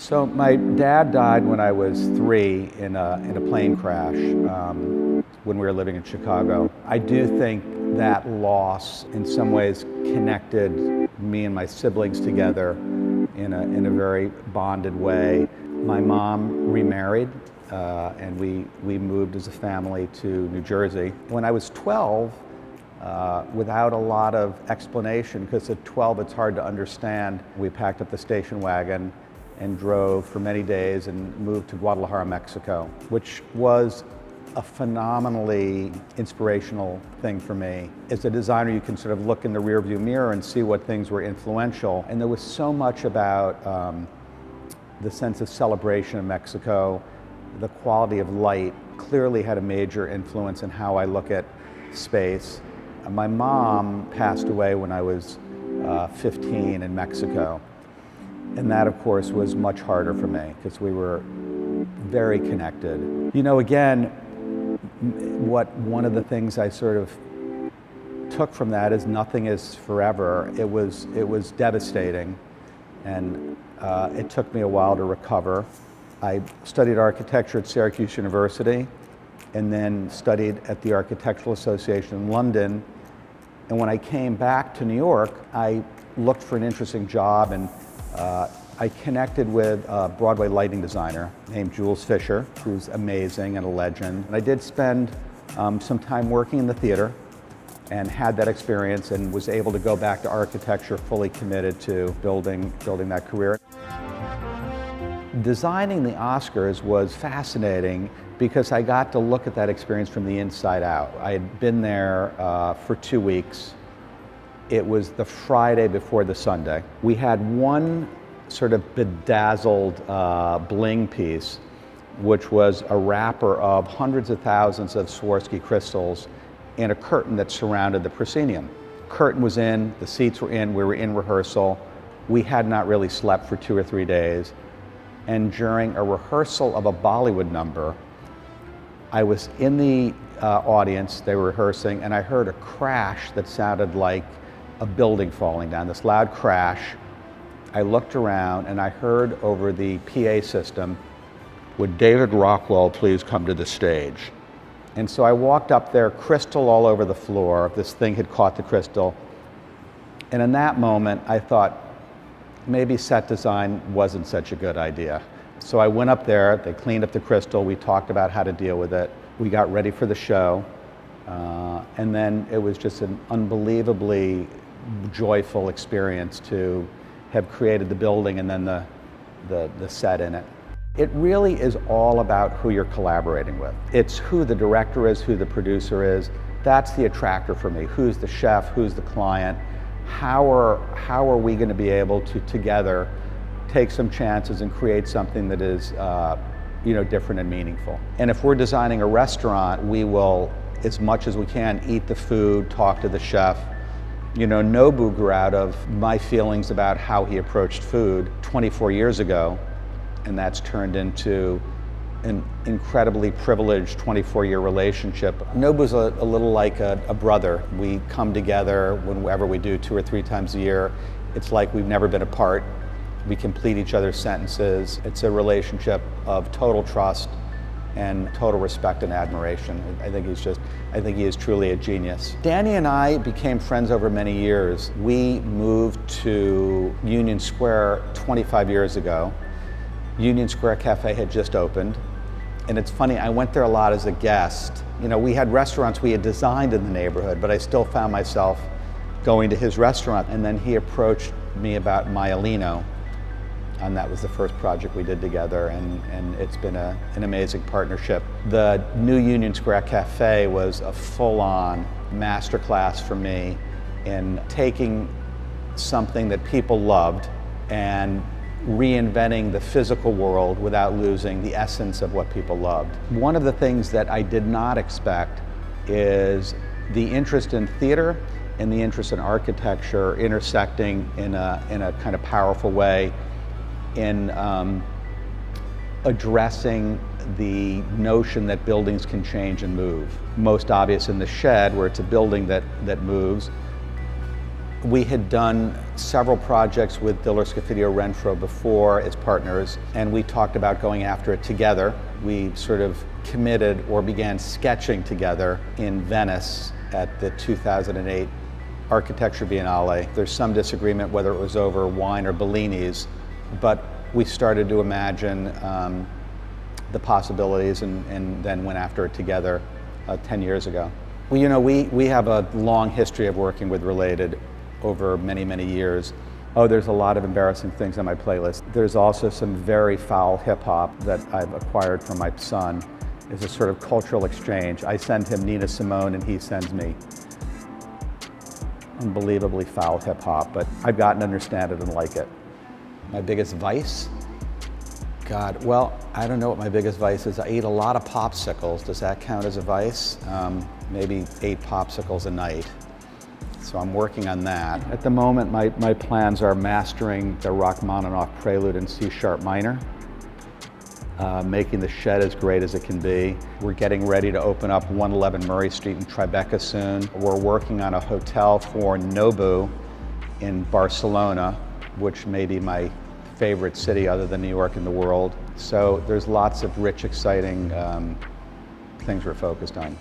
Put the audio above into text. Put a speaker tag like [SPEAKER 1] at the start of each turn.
[SPEAKER 1] So my dad died when I was 3 in a plane crash when we were living in Chicago. I do think that loss in some ways connected me and my siblings together in a very bonded way. My mom remarried and we moved as a family to New Jersey. When I was 12, without a lot of explanation, because at 12 it's hard to understand, we packed up the station wagon and drove for many days and moved to Guadalajara, Mexico, which was a phenomenally inspirational thing for me. As a designer, you can sort of look in the rearview mirror and see what things were influential. And there was so much about the sense of celebration in Mexico. The quality of light clearly had a major influence in how I look at space. My mom passed away when I was 15 in Mexico. And that, of course, was much harder for me because we were very connected. You know, again, one of the things I sort of took from that is nothing is forever. It was devastating, and it took me a while to recover. I studied architecture at Syracuse University, and then studied at the Architectural Association in London. And when I came back to New York, I looked for an interesting job, and I connected with a Broadway lighting designer named Jules Fisher, who's amazing and a legend. And I did spend some time working in the theater and had that experience and was able to go back to architecture fully committed to building that career. Designing the Oscars was fascinating because I got to look at that experience from the inside out. I had been there for 2 weeks. It was the Friday before the Sunday. We had one sort of bedazzled bling piece, which was a wrapper of hundreds of thousands of Swarovski crystals in a curtain that surrounded the proscenium. Curtain was in, the seats were in, we were in rehearsal. We had not really slept for 2 or 3 days. And during a rehearsal of a Bollywood number, I was in the audience, they were rehearsing, and I heard a crash that sounded like a building falling down, this loud crash. I looked around and I heard over the PA system, "Would David Rockwell please come to the stage?" And so I walked up there, crystal all over the floor. This thing had caught the crystal. And in that moment, I thought, maybe set design wasn't such a good idea. So I went up there, they cleaned up the crystal, we talked about how to deal with it. We got ready for the show. And then it was just an unbelievably joyful experience to have created the building and then the set in it. It really is all about who you're collaborating with. It's who the director is, who the producer is. That's the attractor for me. Who's the chef, who's the client? How are we going to be able to together take some chances and create something that is different and meaningful? And if we're designing a restaurant, we will, as much as we can, eat the food, talk to the chef. You know, Nobu grew out of my feelings about how he approached food 24 years ago, and that's turned into an incredibly privileged 24-year relationship. Nobu's a little like a brother. We come together whenever we do 2 or 3 times a year. It's like we've never been apart. We complete each other's sentences. It's a relationship of total trust and total respect and admiration. I think he is truly a genius. Danny and I became friends over many years. We moved to Union Square 25 years ago. Union Square Cafe had just opened. And it's funny, I went there a lot as a guest. You know, we had restaurants we had designed in the neighborhood, but I still found myself going to his restaurant. And then he approached me about Maialino, and that was the first project we did together, and it's been an amazing partnership. The new Union Square Cafe was a full-on masterclass for me in taking something that people loved and reinventing the physical world without losing the essence of what people loved. One of the things that I did not expect is the interest in theater and the interest in architecture intersecting in a kind of powerful way in addressing the notion that buildings can change and move. Most obvious in the Shed, where it's a building that moves. We had done several projects with Diller Scofidio Renfro before as partners, and we talked about going after it together. We sort of committed or began sketching together in Venice at the 2008 Architecture Biennale. There's some disagreement whether it was over wine or Bellinis, but we started to imagine the possibilities and then went after it together 10 years ago. Well, you know, we have a long history of working with Related over many, many years. Oh, there's a lot of embarrassing things on my playlist. There's also some very foul hip hop that I've acquired from my son. It's a sort of cultural exchange. I send him Nina Simone and he sends me unbelievably foul hip hop, but I've gotten to understand it and like it. My biggest vice? God, well, I don't know what my biggest vice is. I eat a lot of popsicles. Does that count as a vice? Maybe 8 popsicles a night. So I'm working on that. At the moment, my plans are mastering the Rachmaninoff Prelude in C# minor, making the shed as great as it can be. We're getting ready to open up 111 Murray Street in Tribeca soon. We're working on a hotel for Nobu in Barcelona, which may be my favorite city other than New York in the world. So there's lots of rich, exciting things we're focused on.